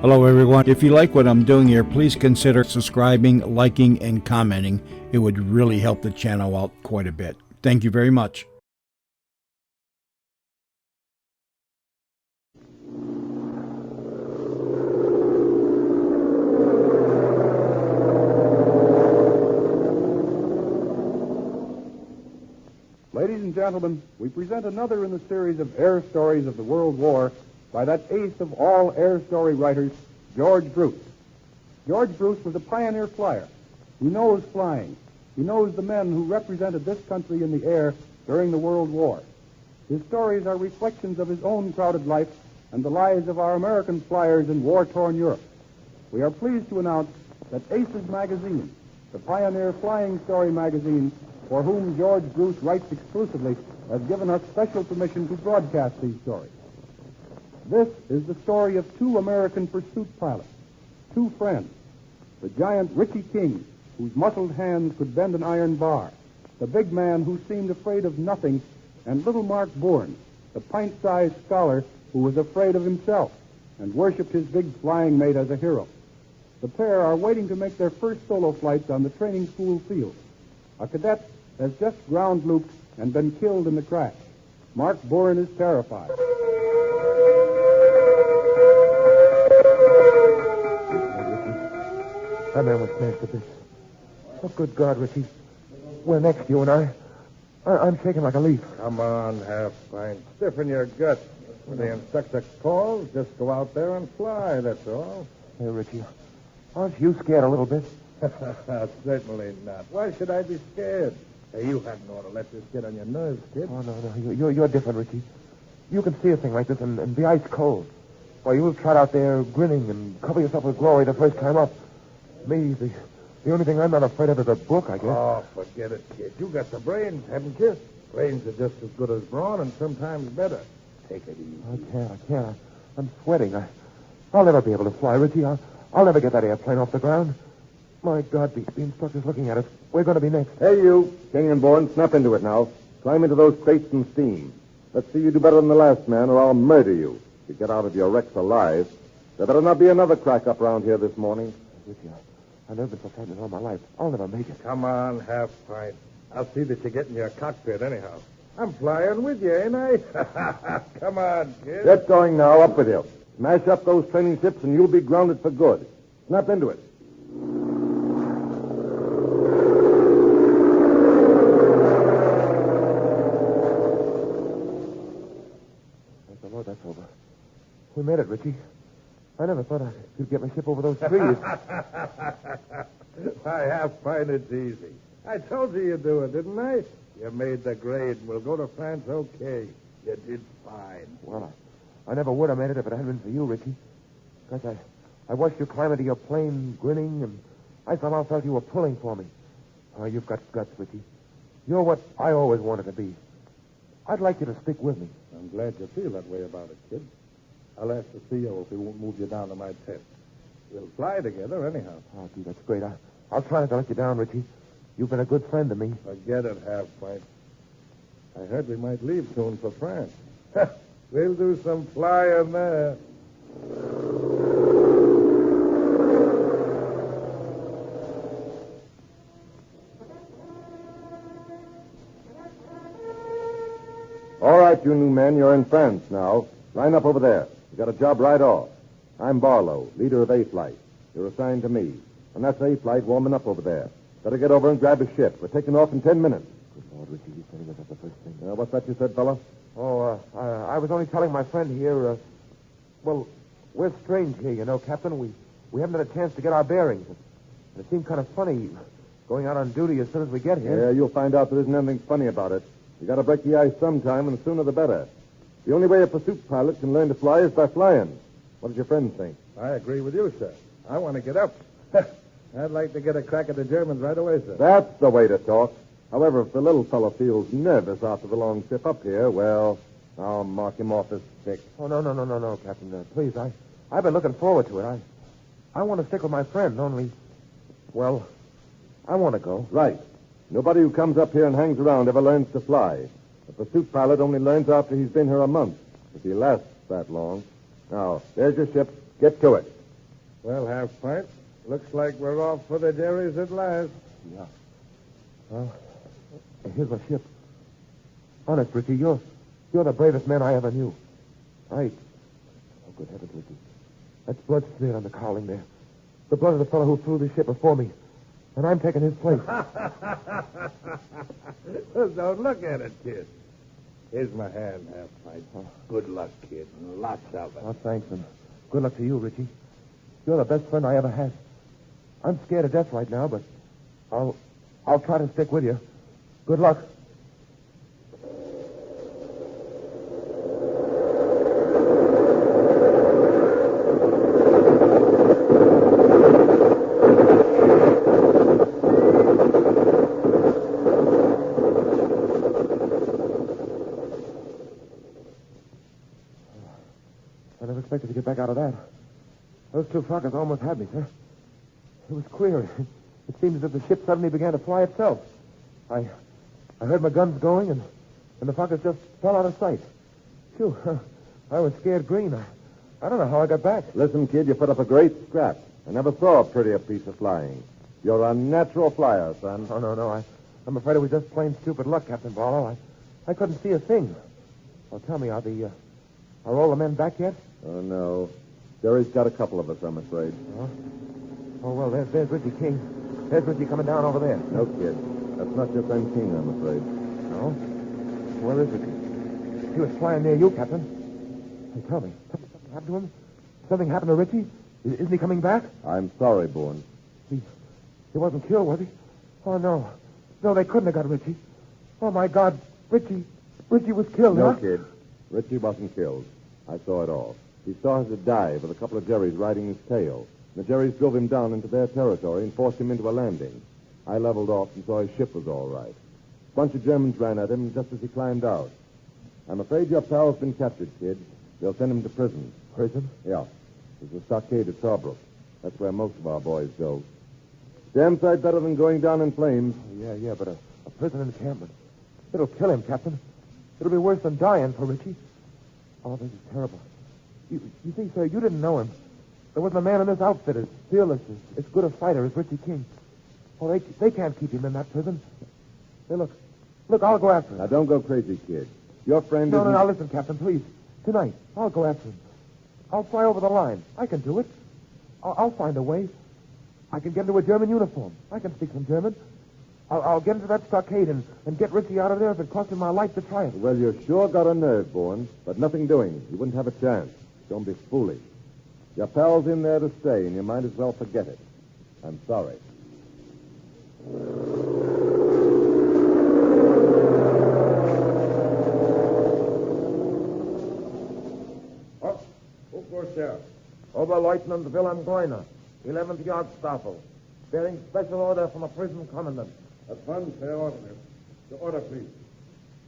Hello, everyone. If you like what I'm doing here, please consider subscribing, liking, and commenting. It would really help the channel out quite a bit. Thank you very much. Ladies and gentlemen, we present another in the series of air stories of the World War by that ace of all air story writers, George Bruce. George Bruce was a pioneer flyer. He knows flying. He knows the men who represented this country in the air during the World War. His stories are reflections of his own crowded life and the lives of our American flyers in war-torn Europe. We are pleased to announce that Aces Magazine, the pioneer flying story magazine for whom George Bruce writes exclusively, has given us special permission to broadcast these stories. This is the story of two American pursuit pilots, two friends, the giant Richie King, whose muscled hands could bend an iron bar, the big man who seemed afraid of nothing, and little Mark Bourne, the pint-sized scholar who was afraid of himself and worshipped his big flying mate as a hero. The pair are waiting to make their first solo flights on the training school field. A cadet has just ground looped and been killed in the crash. Mark Bourne is terrified. That man was smashed to bits. Oh, good God, Richie. We're next, you and I. I'm shaking like a leaf. Come on, half-pint. Stiffen your guts. When the instructor calls, just go out there and fly, that's all. Hey, Richie, aren't you scared a little bit? Certainly not. Why should I be scared? Hey, you hadn't ought to let this get on your nerves, kid. Oh, no. You're different, Richie. You can see a thing like this and be ice cold. Why, you'll trot out there grinning and cover yourself with glory the first time up. Me, the only thing I'm not afraid of is a brook, I guess. Oh, forget it, kid. You got the brains, haven't you? Brains are just as good as brawn and sometimes better. Take it easy. I can't. I'm sweating. I'll never be able to fly, Richie. I'll never get that airplane off the ground. My God, the instructor's looking at us. We're going to be next. Hey, you. King and Bourne, snap into it now. Climb into those crates and steam. Let's see you do better than the last man, or I'll murder you. If you get out of your wrecks alive. There better not be another crack up around here this morning. Richie, I've never been so frightened all my life. I'll never make it. Come on, half-pint. I'll see that you get in your cockpit anyhow. I'm flying with you, ain't I? Come on, kid. Get going now. Up with you. Smash up those training ships and you'll be grounded for good. Snap into it. Thank the Lord, that's over. We made it, Richie. I never thought I could get my ship over those trees. I half-pint it's easy. I told you you'd do it, didn't I? You made the grade. We'll go to France okay. You did fine. Well, I never would have made it if it hadn't been for you, Richie. Because I watched you climb into your plane grinning, and I somehow felt you were pulling for me. Oh, you've got guts, Richie. You're what I always wanted to be. I'd like you to stick with me. I'm glad you feel that way about it, kid. I'll ask the CEO if he won't move you down to my tent. We'll fly together anyhow. Oh, gee, that's great. I'll try not to let you down, Richie. You've been a good friend to me. Forget it, half-pint. I heard we might leave soon for France. We'll do some flying there. All right, you new men, you're in France now. Line up over there. You got a job right off. I'm Barlow, leader of A Flight. You're assigned to me. And that's A Flight warming up over there. Better get over and grab a ship. We're taking off in 10 minutes. Good Lord, Richie, he's setting us up the first thing. What's that you said, fella? Oh, I was only telling my friend here, well, we're strange here, you know, Captain. We haven't had a chance to get our bearings. And it seemed kind of funny going out on duty as soon as we get here. Yeah, you'll find out there isn't anything funny about it. You got to break the ice sometime, and the sooner the better. The only way a pursuit pilot can learn to fly is by flying. What does your friend think? I agree with you, sir. I want to get up. I'd like to get a crack at the Germans right away, sir. That's the way to talk. However, if the little fellow feels nervous after the long trip up here, well, I'll mark him off as sick. Oh, no, Captain. Please, I've been looking forward to it. I want to stick with my friend, only, well, I want to go. Right. Nobody who comes up here and hangs around ever learns to fly. A pursuit pilot only learns after he's been here a month, if he lasts that long. Now, there's your ship. Get to it. Well, Half-Pint, looks like we're off for the Jerry's at last. Yeah. Well, here's my ship. Honest, Ricky, you're the bravest man I ever knew. Oh, good heavens, Ricky. That's blood smeared on the cowling there. The blood of the fellow who flew the ship before me. And I'm taking his place. Don't look at it, kid. Here's my hand, Half-Pint. Good luck, kid. And lots of it. Oh, thanks, and good luck to you, Richie. You're the best friend I ever had. I'm scared to death right now, but I'll try to stick with you. Good luck. I never expected to get back out of that. Those two fuckers almost had me, sir. It was queer. It seemed as if the ship suddenly began to fly itself. I heard my guns going, and the fuckers just fell out of sight. Phew, I was scared green. I don't know how I got back. Listen, kid, you put up a great scrap. I never saw a prettier piece of flying. You're a natural flyer, son. Oh, no. I'm afraid it was just plain stupid luck, Captain Barlow. I couldn't see a thing. Well, tell me, are all the men back yet? Oh, no. Jerry's got a couple of us, I'm afraid. Oh, well, there's Richie King. There's Richie coming down over there. No, kid. That's not your friend King, I'm afraid. No? Where is Richie? He was flying near you, Captain. Hey, tell me, something happened to him? Something happened to Richie? Isn't he coming back? I'm sorry, Bourne. He wasn't killed, was he? Oh, no. No, they couldn't have got Richie. Oh, my God. Richie was killed, No, huh? kid. Richie wasn't killed. I saw it all. He saw us dive with a couple of Jerrys riding his tail. The Jerrys drove him down into their territory and forced him into a landing. I leveled off and saw his ship was all right. A bunch of Germans ran at him just as he climbed out. I'm afraid your pal's been captured, kid. They'll send him to prison. Prison? Yeah. There's a stockade at Sawbrook. That's where most of our boys go. Damn sight better than going down in flames. Yeah, but a prison encampment. It'll kill him, Captain. It'll be worse than dying for Richie. Oh, this is terrible. You see, sir, you didn't know him. There wasn't a man in this outfit as fearless, as good a fighter as Richie King. Oh, they can't keep him in that prison. Hey, look, I'll go after him. Now, don't go crazy, kid. Your friend No, isn't... now listen, Captain, please. Tonight, I'll go after him. I'll fly over the line. I can do it. I'll find a way. I can get into a German uniform. I can speak some German. I'll get into that stockade and get Richie out of there if it costs him my life to try it. Well, you sure got a nerve, Bourne, but nothing doing. You wouldn't have a chance. Don't be foolish. Your pal's in there to stay, and you might as well forget it. I'm sorry. Oh, who goes there? Oberleutnant Wilhelm Goiner, 11th Yard Staffel, bearing special order from a prison commandant. At once, Herr Ordner. The order, please.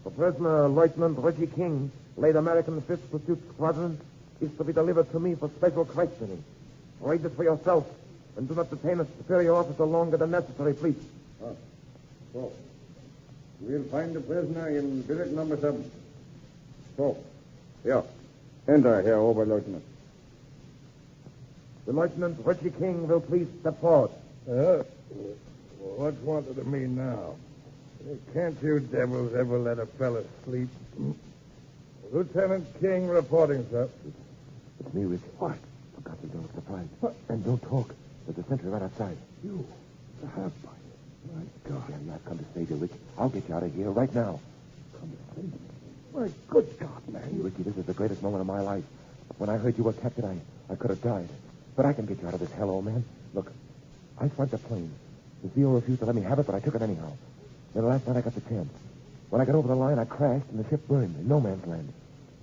The prisoner, Lieutenant Richie King, late American 5th Pursuit Squadron, is to be delivered to me for special questioning. Read this for yourself, and do not detain a superior officer longer than necessary, please. So, we'll find the prisoner in billet number 7. So, here. Enter, Herr Oberleutnant. The Lieutenant Richie King will please step forward. What's wanted of me now? Can't you devils ever let a fella sleep? Lieutenant King reporting, sir. It's me, Richie. What? For God's sake, don't look surprised. What? And don't talk. There's a sentry right outside. You, the half-pint. My God. Yeah, I've come to save you, Rich. I'll get you out of here right now. Come to save me. My good God, Hey, man. Richie, this is the greatest moment of my life. When I heard you were captured, I could have died. But I can get you out of this hell, old man. Look, I swiped the plane. The CEO refused to let me have it, but I took it anyhow. Then last night I got the chance. When I got over the line, I crashed, and the ship burned in no man's land.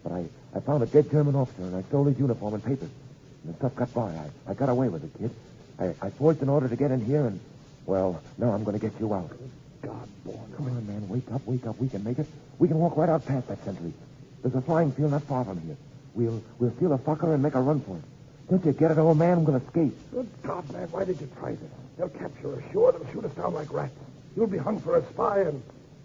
But I found a dead German officer, and I stole his uniform and papers. And the stuff got by. I got away with it, kid. I forged an order to get in here, and, well, now I'm going to get you out. God, boy. Come on, man. Wake up. We can make it. We can walk right out past that sentry. There's a flying field not far from here. We'll steal a fucker and make a run for it. Don't you get it, old man? I'm going to escape. Good God, man, why did you try this? They'll capture us, sure. They'll shoot us down like rats. You'll be hung for a spy, and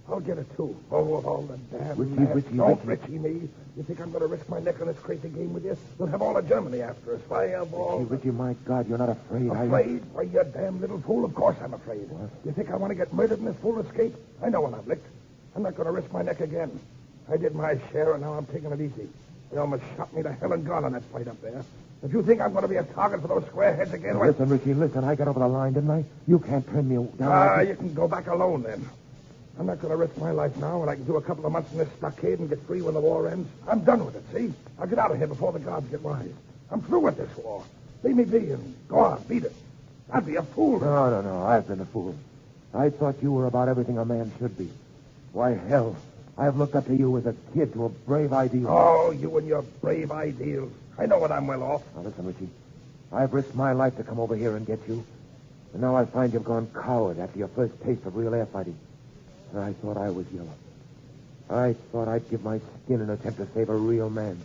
I'll get it, too. Oh, of all the damn Richie, mad. Richie, Don't Richie. Richie me. You think I'm going to risk my neck on this crazy game with you? We'll have all of Germany after us. Fireball. Richie, my God, you're not afraid, are you? Afraid? Why, you damn little fool. Of course I'm afraid. What? You think I want to get murdered in this fool escape? I know when I'm licked. I'm not going to risk my neck again. I did my share, and now I'm taking it easy. They almost shot me to hell and gone on that fight up there. If you think I'm going to be a target for those squareheads again, why... Listen, Richie, listen. I got over the line, didn't I? You can't turn me down. You can go back alone, then. I'm not going to risk my life now when I can do a couple of months in this stockade and get free when the war ends. I'm done with it, see? I'll get out of here before the gods get wise. I'm through with this war. Leave me be and go on, beat it. I'd be a fool. No. I've been a fool. I thought you were about everything a man should be. Why, hell, I've looked up to you as a kid to a brave ideal. Oh, you and your brave ideals. I know when I'm well off. Now, listen, Richie. I've risked my life to come over here and get you. And now I find you've gone coward after your first taste of real air fighting. I thought I was yellow. I thought I'd give my skin an attempt to save a real man.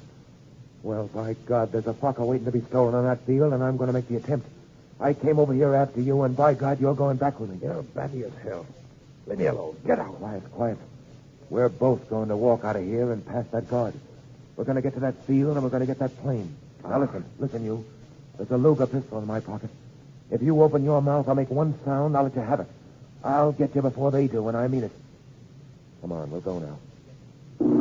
Well, by God, there's a fucker waiting to be stolen on that field, and I'm going to make the attempt. I came over here after you, and by God, you're going back with me. You're batty as hell. Leave me alone. Get out. Quiet. We're both going to walk out of here and pass that guard. We're going to get to that field, and we're going to get that plane. Now, listen, you. There's a Luger pistol in my pocket. If you open your mouth, I'll make one sound, I'll let you have it. I'll get you before they do, and I mean it. Come on, we'll go now. Come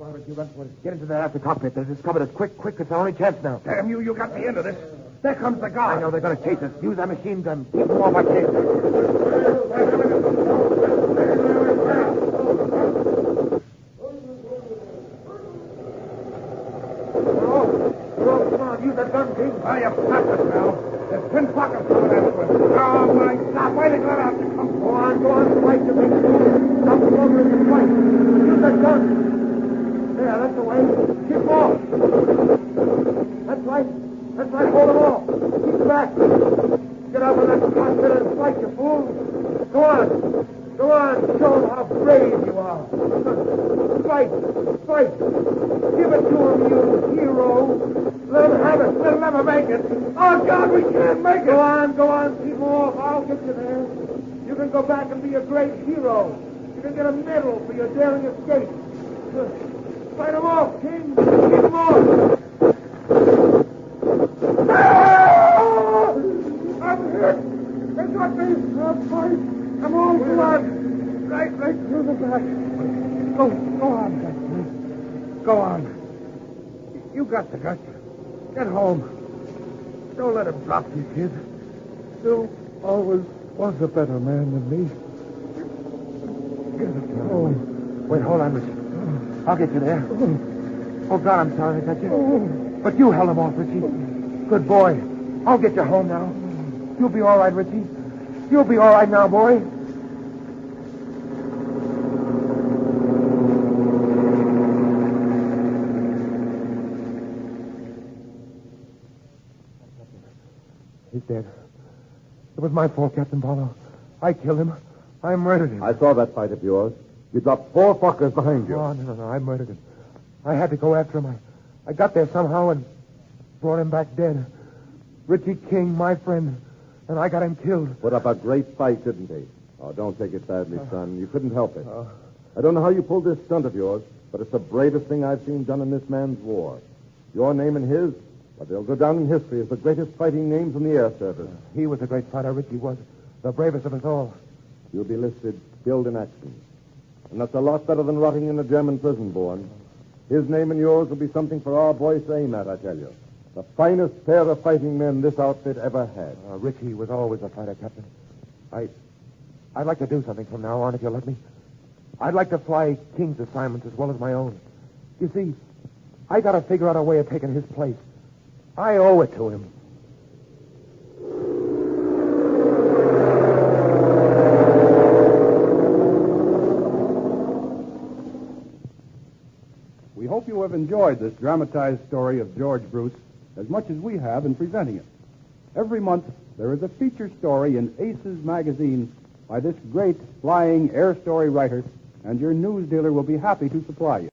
on, Ricky, run for it. Get into that after cockpit. There's discovered us. Quick, it's our only chance now. Damn you got me into this. There comes the guard. I know they're going to chase us. Use that machine gun. Keep them off our tail. Come on, use that gun, King. Oh, you bastard now. There's 10 pockets coming after us. Oh, my God. Why did you let out to come? Go on, fight, you big fool. Stop the longer in the fight. Use that gun. There, that's the way. Keep off. That's right, hold them off. Keep back. Get out of that cockpit and fight, you fool. Go on, show them how brave you are. Fight. Give it to them, you hero. Let them have it. They'll never make it. Oh, God, we can't make it. Go on, keep them off. I'll get you there. You can go back and be a great hero. You can get a medal for your daring escape. Fight them off, King. Keep them off. I'm hit. They got me. I'm fight. I'm all blood. Right through the back. Go on, Dutchman. Go on. You got the guts. Get home. Don't let him drop you, kid. You always was a better man than me. Get home. Wait, hold on, Richie. I'll get you there. Oh, God, I'm sorry I got you. But you held him off, Richie. Good boy. I'll get you home now. You'll be all right, Richie. You'll be all right now, boy. He's dead. It was my fault, Captain Barlow. I killed him. I murdered him. I saw that fight of yours. You dropped 4 fuckers behind you. Oh, no. I murdered him. I had to go after him. I got there somehow and brought him back dead. Richie King, my friend. And I got him killed. Put up a great fight, didn't he? Oh, don't take it badly, son. You couldn't help it. I don't know how you pulled this stunt of yours, but it's the bravest thing I've seen done in this man's war. Your name and his, but they'll go down in history as the greatest fighting names in the air service. He was a great fighter, Richie was. The bravest of us all. You'll be listed killed in action. And that's a lot better than rotting in a German prison, Bourne. His name and yours will be something for our boys to aim at, I tell you. The finest pair of fighting men this outfit ever had. Richie was always a fighter, Captain. I'd like to do something from now on, if you'll let me. I'd like to fly King's assignments as well as my own. You see, I got to figure out a way of taking his place. I owe it to him. We hope you have enjoyed this dramatized story of George Bruce as much as we have in presenting it. Every month, there is a feature story in Aces magazine by this great flying air story writer, and your news dealer will be happy to supply you.